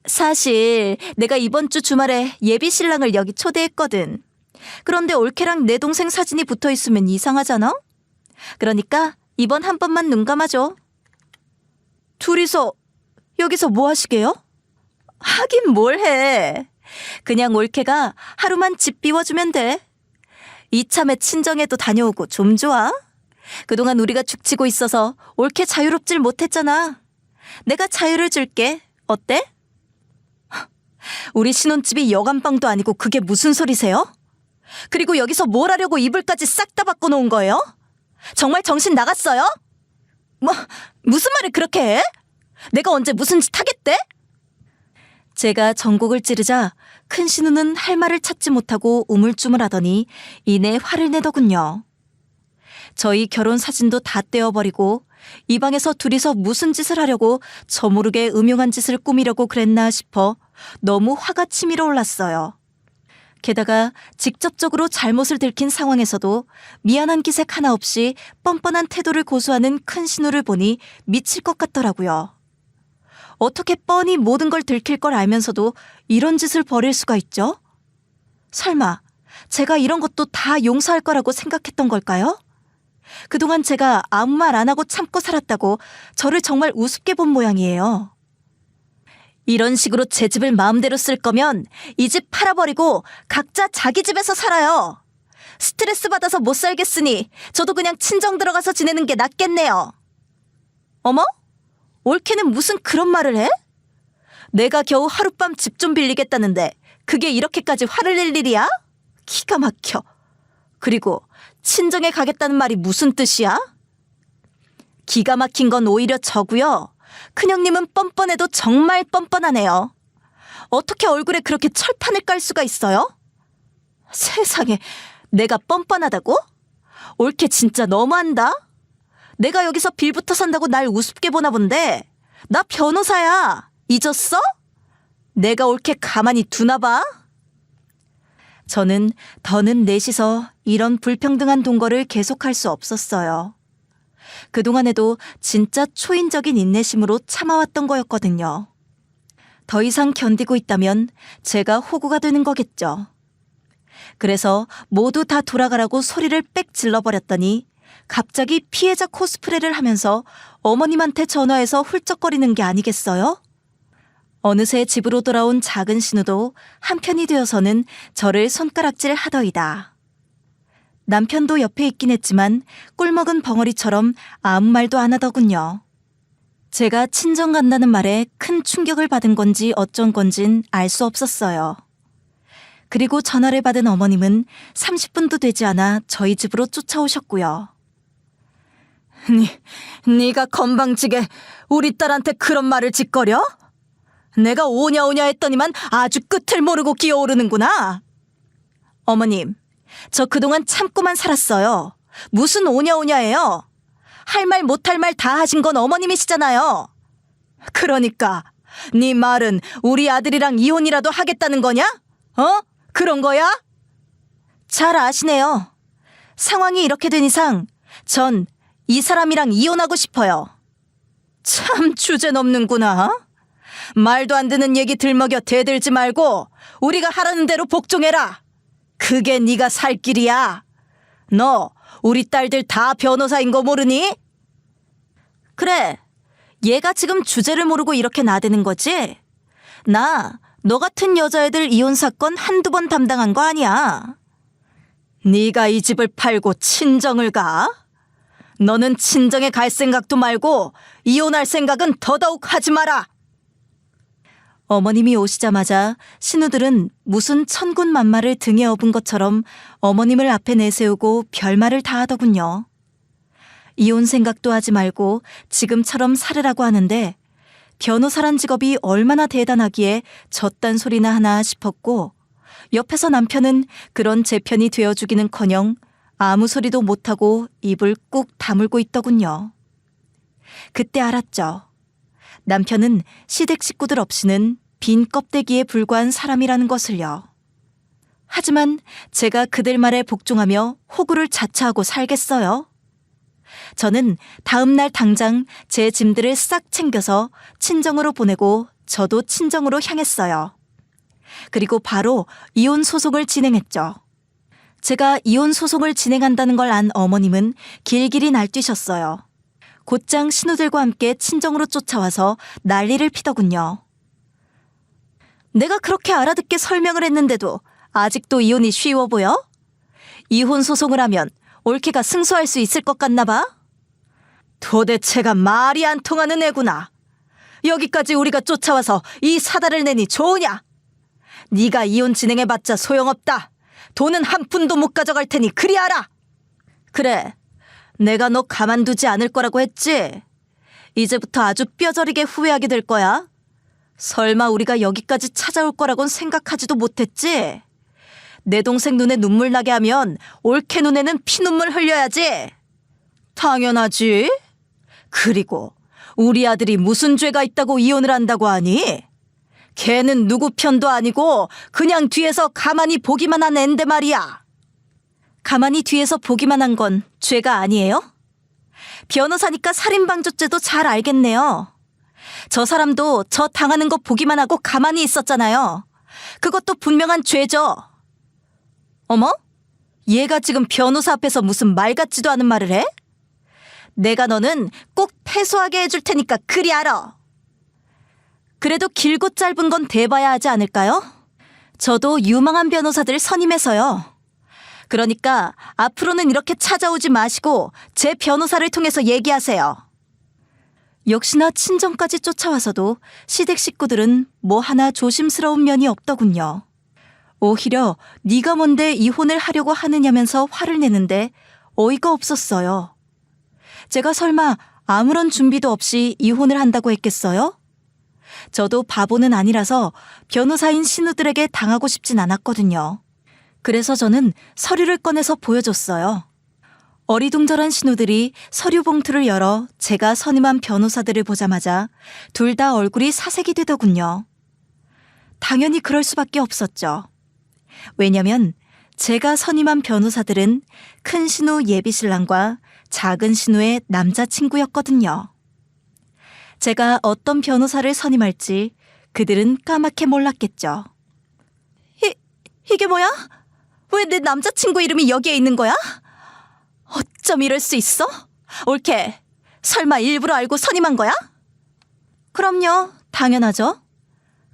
사실 내가 이번 주 주말에 예비 신랑을 여기 초대했거든. 그런데 올케랑 내 동생 사진이 붙어있으면 이상하잖아? 그러니까 이번 한 번만 눈 감아줘. 둘이서 여기서 뭐 하시게요? 하긴 뭘 해. 그냥 올케가 하루만 집 비워주면 돼. 이참에 친정에도 다녀오고 좀 좋아. 그동안 우리가 죽치고 있어서 올케 자유롭질 못했잖아. 내가 자유를 줄게. 어때? 우리 신혼집이 여간방도 아니고 그게 무슨 소리세요? 그리고 여기서 뭘 하려고 이불까지 싹 다 바꿔놓은 거예요? 정말 정신 나갔어요? 무슨 말을 그렇게 해? 내가 언제 무슨 짓 하겠대? 제가 전곡을 찌르자 큰 신우는 할 말을 찾지 못하고 우물쭈물하더니 이내 화를 내더군요. 저희 결혼 사진도 다 떼어버리고 이 방에서 둘이서 무슨 짓을 하려고 저 모르게 음흉한 짓을 꾸미려고 그랬나 싶어 너무 화가 치밀어 올랐어요. 게다가 직접적으로 잘못을 들킨 상황에서도 미안한 기색 하나 없이 뻔뻔한 태도를 고수하는 큰 신우를 보니 미칠 것 같더라고요. 어떻게 뻔히 모든 걸 들킬 걸 알면서도 이런 짓을 벌일 수가 있죠? 설마 제가 이런 것도 다 용서할 거라고 생각했던 걸까요? 그동안 제가 아무 말 안 하고 참고 살았다고 저를 정말 우습게 본 모양이에요. 이런 식으로 제 집을 마음대로 쓸 거면 이 집 팔아버리고 각자 자기 집에서 살아요. 스트레스 받아서 못 살겠으니 저도 그냥 친정 들어가서 지내는 게 낫겠네요. 어머? 올케는 무슨 그런 말을 해? 내가 겨우 하룻밤 집 좀 빌리겠다는데 그게 이렇게까지 화를 낼 일이야? 기가 막혀. 그리고 친정에 가겠다는 말이 무슨 뜻이야? 기가 막힌 건 오히려 저고요. 큰형님은 뻔뻔해도 정말 뻔뻔하네요. 어떻게 얼굴에 그렇게 철판을 깔 수가 있어요? 세상에, 내가 뻔뻔하다고? 올케 진짜 너무한다. 내가 여기서 빌부터 산다고 날 우습게 보나 본데 나 변호사야. 잊었어? 내가 올케 가만히 두나 봐? 저는 더는 넷이서 이런 불평등한 동거를 계속할 수 없었어요. 그동안에도 진짜 초인적인 인내심으로 참아왔던 거였거든요. 더 이상 견디고 있다면 제가 호구가 되는 거겠죠. 그래서 모두 다 돌아가라고 소리를 빽 질러버렸더니 갑자기 피해자 코스프레를 하면서 어머님한테 전화해서 훌쩍거리는 게 아니겠어요? 어느새 집으로 돌아온 작은 신우도 한편이 되어서는 저를 손가락질 하더이다. 남편도 옆에 있긴 했지만 꿀먹은 벙어리처럼 아무 말도 안 하더군요. 제가 친정 간다는 말에 큰 충격을 받은 건지 어쩐 건진 알 수 없었어요. 그리고 전화를 받은 어머님은 30분도 되지 않아 저희 집으로 쫓아오셨고요. 네가 건방지게 우리 딸한테 그런 말을 짓거려? 내가 오냐오냐 했더니만 아주 끝을 모르고 기어오르는구나. 어머님, 저 그동안 참고만 살았어요. 무슨 오냐오냐예요? 할 말 못할 말 다 하신 건 어머님이시잖아요. 그러니까 네 말은 우리 아들이랑 이혼이라도 하겠다는 거냐? 그런 거야? 잘 아시네요. 상황이 이렇게 된 이상 전 이 사람이랑 이혼하고 싶어요. 참 주제넘는구나. 말도 안 되는 얘기 들먹여 대들지 말고 우리가 하라는 대로 복종해라. 그게 네가 살 길이야. 너 우리 딸들 다 변호사인 거 모르니? 그래, 얘가 지금 주제를 모르고 이렇게 나대는 거지? 나 너 같은 여자애들 이혼 사건 한두 번 담당한 거 아니야. 네가 이 집을 팔고 친정을 가? 너는 친정에 갈 생각도 말고 이혼할 생각은 더더욱 하지 마라. 어머님이 오시자마자 신우들은 무슨 천군만마를 등에 업은 것처럼 어머님을 앞에 내세우고 별말을 다 하더군요. 이혼 생각도 하지 말고 지금처럼 살으라고 하는데 변호사란 직업이 얼마나 대단하기에 저딴 소리나 하나 싶었고, 옆에서 남편은 그런 제 편이 되어주기는커녕 아무 소리도 못하고 입을 꾹 다물고 있더군요. 그때 알았죠. 남편은 시댁 식구들 없이는 빈 껍데기에 불과한 사람이라는 것을요. 하지만 제가 그들 말에 복종하며 호구를 자처하고 살겠어요? 저는 다음 날 당장 제 짐들을 싹 챙겨서 친정으로 보내고 저도 친정으로 향했어요. 그리고 바로 이혼 소송을 진행했죠. 제가 이혼 소송을 진행한다는 걸 안 어머님은 길길이 날뛰셨어요. 곧장 신우들과 함께 친정으로 쫓아와서 난리를 피더군요. 내가 그렇게 알아듣게 설명을 했는데도 아직도 이혼이 쉬워 보여? 이혼 소송을 하면 올케가 승소할 수 있을 것 같나 봐? 도대체가 말이 안 통하는 애구나. 여기까지 우리가 쫓아와서 이 사달을 내니 좋으냐? 네가 이혼 진행해봤자 소용없다. 돈은 한 푼도 못 가져갈 테니 그리 알아. 그래, 내가 너 가만두지 않을 거라고 했지? 이제부터 아주 뼈저리게 후회하게 될 거야. 설마 우리가 여기까지 찾아올 거라곤 생각하지도 못했지? 내 동생 눈에 눈물 나게 하면 올케 눈에는 피눈물 흘려야지. 당연하지. 그리고 우리 아들이 무슨 죄가 있다고 이혼을 한다고 하니? 걔는 누구 편도 아니고 그냥 뒤에서 가만히 보기만 한 앤데 말이야. 가만히 뒤에서 보기만 한 건 죄가 아니에요? 변호사니까 살인방조죄도 잘 알겠네요. 저 사람도 저 당하는 거 보기만 하고 가만히 있었잖아요. 그것도 분명한 죄죠. 어머? 얘가 지금 변호사 앞에서 무슨 말 같지도 않은 말을 해? 내가 너는 꼭 패소하게 해줄 테니까 그리 알아. 그래도 길고 짧은 건 대봐야 하지 않을까요? 저도 유망한 변호사들 선임해서요. 그러니까 앞으로는 이렇게 찾아오지 마시고 제 변호사를 통해서 얘기하세요. 역시나 친정까지 쫓아와서도 시댁 식구들은 뭐 하나 조심스러운 면이 없더군요. 오히려 네가 뭔데 이혼을 하려고 하느냐면서 화를 내는데 어이가 없었어요. 제가 설마 아무런 준비도 없이 이혼을 한다고 했겠어요? 저도 바보는 아니라서 변호사인 신우들에게 당하고 싶진 않았거든요. 그래서 저는 서류를 꺼내서 보여줬어요. 어리둥절한 신우들이 서류 봉투를 열어 제가 선임한 변호사들을 보자마자 둘 다 얼굴이 사색이 되더군요. 당연히 그럴 수밖에 없었죠. 왜냐면 제가 선임한 변호사들은 큰 신우 예비신랑과 작은 신우의 남자친구였거든요. 제가 어떤 변호사를 선임할지 그들은 까맣게 몰랐겠죠. 이게 뭐야? 왜 내 남자친구 이름이 여기에 있는 거야? 어쩜 이럴 수 있어? 옳게, 설마 일부러 알고 선임한 거야? 그럼요, 당연하죠.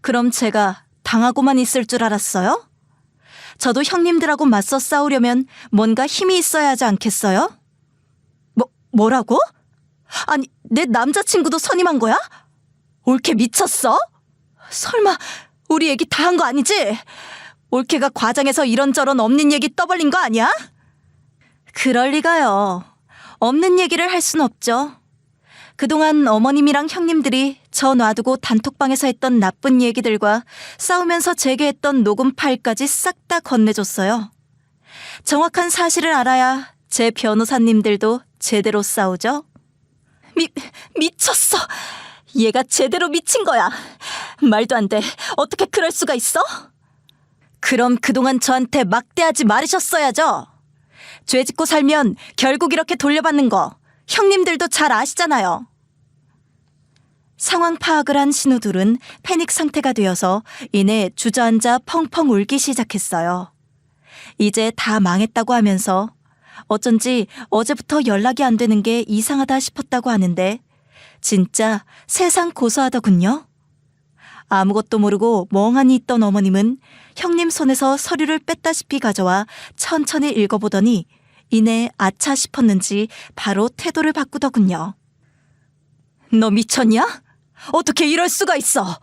그럼 제가 당하고만 있을 줄 알았어요? 저도 형님들하고 맞서 싸우려면 뭔가 힘이 있어야 하지 않겠어요? 뭐라고? 아니, 내 남자친구도 선임한 거야? 옳게 미쳤어? 설마 우리 얘기 다 한 거 아니지? 옳게가 과장해서 이런저런 없는 얘기 떠벌린 거 아니야? 그럴 리가요. 없는 얘기를 할 순 없죠. 그동안 어머님이랑 형님들이 저 놔두고 단톡방에서 했던 나쁜 얘기들과 싸우면서 제게 했던 녹음 파일까지 싹 다 건네줬어요. 정확한 사실을 알아야 제 변호사님들도 제대로 싸우죠. 미쳤어. 얘가 제대로 미친 거야. 말도 안 돼. 어떻게 그럴 수가 있어? 그럼 그동안 저한테 막대하지 말으셨어야죠. 죄 짓고 살면 결국 이렇게 돌려받는 거 형님들도 잘 아시잖아요. 상황 파악을 한 신우들은 패닉 상태가 되어서 이내 주저앉아 펑펑 울기 시작했어요. 이제 다 망했다고 하면서 어쩐지 어제부터 연락이 안 되는 게 이상하다 싶었다고 하는데 진짜 세상 고소하더군요. 아무것도 모르고 멍하니 있던 어머님은 형님 손에서 서류를 뺐다시피 가져와 천천히 읽어보더니 이내 아차 싶었는지 바로 태도를 바꾸더군요. 너 미쳤냐? 어떻게 이럴 수가 있어?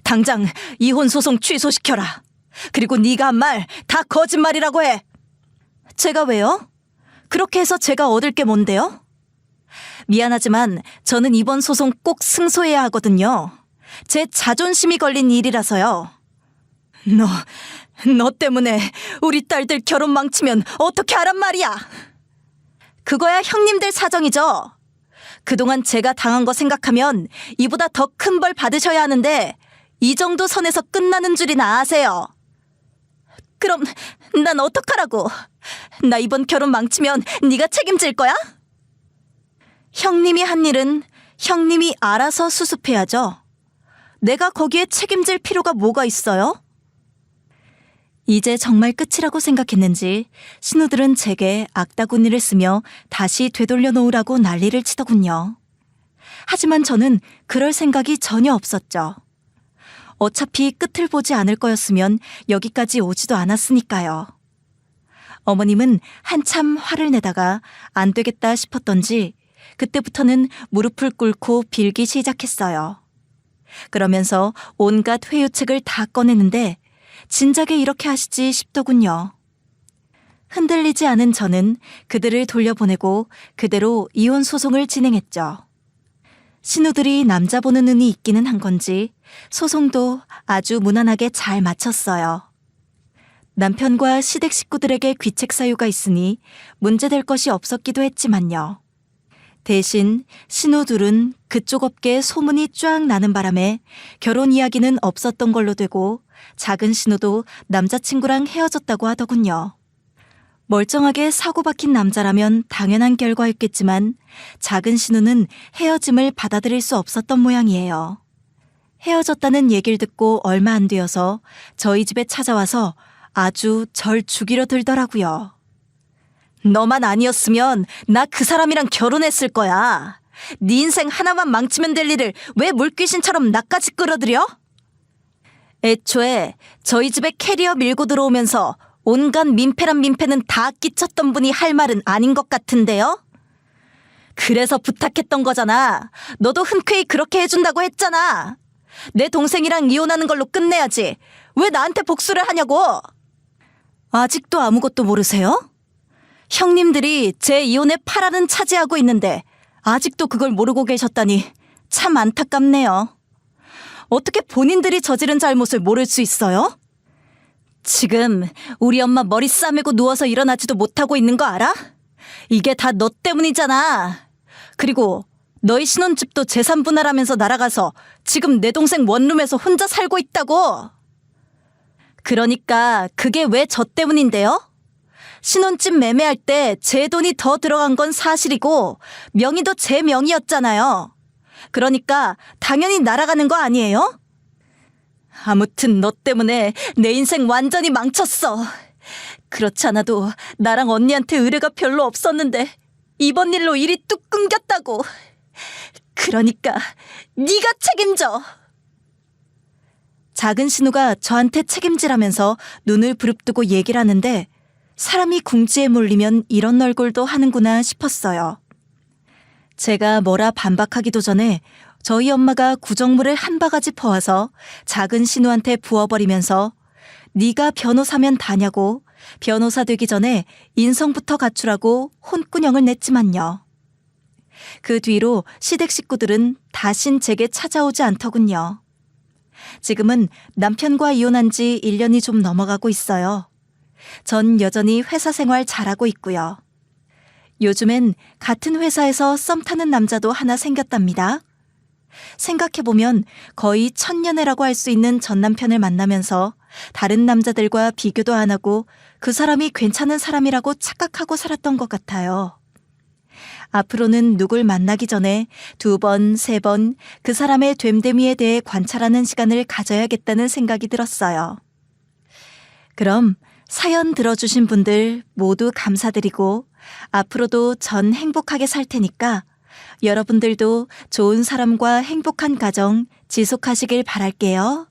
당장 이혼 소송 취소시켜라. 그리고 네가 한 말 다 거짓말이라고 해. 제가 왜요? 그렇게 해서 제가 얻을 게 뭔데요? 미안하지만 저는 이번 소송 꼭 승소해야 하거든요. 제 자존심이 걸린 일이라서요. 너 때문에 우리 딸들 결혼 망치면 어떻게 하란 말이야? 그거야 형님들 사정이죠. 그동안 제가 당한 거 생각하면 이보다 더 큰 벌 받으셔야 하는데 이 정도 선에서 끝나는 줄이나 아세요. 그럼 난 어떡하라고? 나 이번 결혼 망치면 네가 책임질 거야? 형님이 한 일은 형님이 알아서 수습해야죠. 내가 거기에 책임질 필요가 뭐가 있어요? 이제 정말 끝이라고 생각했는지 신우들은 제게 악다구니를 쓰며 다시 되돌려 놓으라고 난리를 치더군요. 하지만 저는 그럴 생각이 전혀 없었죠. 어차피 끝을 보지 않을 거였으면 여기까지 오지도 않았으니까요. 어머님은 한참 화를 내다가 안 되겠다 싶었던지 그때부터는 무릎을 꿇고 빌기 시작했어요. 그러면서 온갖 회유책을 다 꺼내는데 진작에 이렇게 하시지 싶더군요. 흔들리지 않은 저는 그들을 돌려보내고 그대로 이혼 소송을 진행했죠. 신우들이 남자 보는 눈이 있기는 한 건지 소송도 아주 무난하게 잘 마쳤어요. 남편과 시댁 식구들에게 귀책 사유가 있으니 문제될 것이 없었기도 했지만요. 대신 신우 둘은 그쪽 업계에 소문이 쫙 나는 바람에 결혼 이야기는 없었던 걸로 되고 작은 신우도 남자친구랑 헤어졌다고 하더군요. 멀쩡하게 사고 박힌 남자라면 당연한 결과였겠지만 작은 신우는 헤어짐을 받아들일 수 없었던 모양이에요. 헤어졌다는 얘기를 듣고 얼마 안 되어서 저희 집에 찾아와서 아주 절 죽이려 들더라고요. 너만 아니었으면 나 그 사람이랑 결혼했을 거야. 네 인생 하나만 망치면 될 일을 왜 물귀신처럼 나까지 끌어들여? 애초에 저희 집에 캐리어 밀고 들어오면서 온갖 민폐란 민폐는 다 끼쳤던 분이 할 말은 아닌 것 같은데요? 그래서 부탁했던 거잖아. 너도 흔쾌히 그렇게 해준다고 했잖아. 내 동생이랑 이혼하는 걸로 끝내야지. 왜 나한테 복수를 하냐고. 아직도 아무것도 모르세요? 형님들이 제 이혼에 파라는 차지하고 있는데 아직도 그걸 모르고 계셨다니 참 안타깝네요. 어떻게 본인들이 저지른 잘못을 모를 수 있어요? 지금 우리 엄마 머리 싸매고 누워서 일어나지도 못하고 있는 거 알아? 이게 다 너 때문이잖아. 그리고 너희 신혼집도 재산 분할하면서 날아가서 지금 내 동생 원룸에서 혼자 살고 있다고. 그러니까 그게 왜 저 때문인데요? 신혼집 매매할 때 제 돈이 더 들어간 건 사실이고 명의도 제 명의였잖아요. 그러니까 당연히 날아가는 거 아니에요? 아무튼 너 때문에 내 인생 완전히 망쳤어. 그렇지 않아도 나랑 언니한테 의뢰가 별로 없었는데 이번 일로 일이 뚝 끊겼다고. 그러니까 네가 책임져. 작은 신우가 저한테 책임지라면서 눈을 부릅뜨고 얘기를 하는데 사람이 궁지에 몰리면 이런 얼굴도 하는구나 싶었어요. 제가 뭐라 반박하기도 전에 저희 엄마가 구정물을 한 바가지 퍼와서 작은 신우한테 부어버리면서 네가 변호사면 다냐고 변호사 되기 전에 인성부터 갖추라고 혼꾸녕을 냈지만요. 그 뒤로 시댁 식구들은 다신 제게 찾아오지 않더군요. 지금은 남편과 이혼한 지 1년이 좀 넘어가고 있어요. 전 여전히 회사 생활 잘하고 있고요. 요즘엔 같은 회사에서 썸 타는 남자도 하나 생겼답니다. 생각해보면 거의 천년애라고 할 수 있는 전 남편을 만나면서 다른 남자들과 비교도 안 하고 그 사람이 괜찮은 사람이라고 착각하고 살았던 것 같아요. 앞으로는 누굴 만나기 전에 2번, 3번 그 사람의 됨됨이에 대해 관찰하는 시간을 가져야겠다는 생각이 들었어요. 그럼 사연 들어주신 분들 모두 감사드리고 앞으로도 전 행복하게 살 테니까 여러분들도 좋은 사람과 행복한 가정 지속하시길 바랄게요.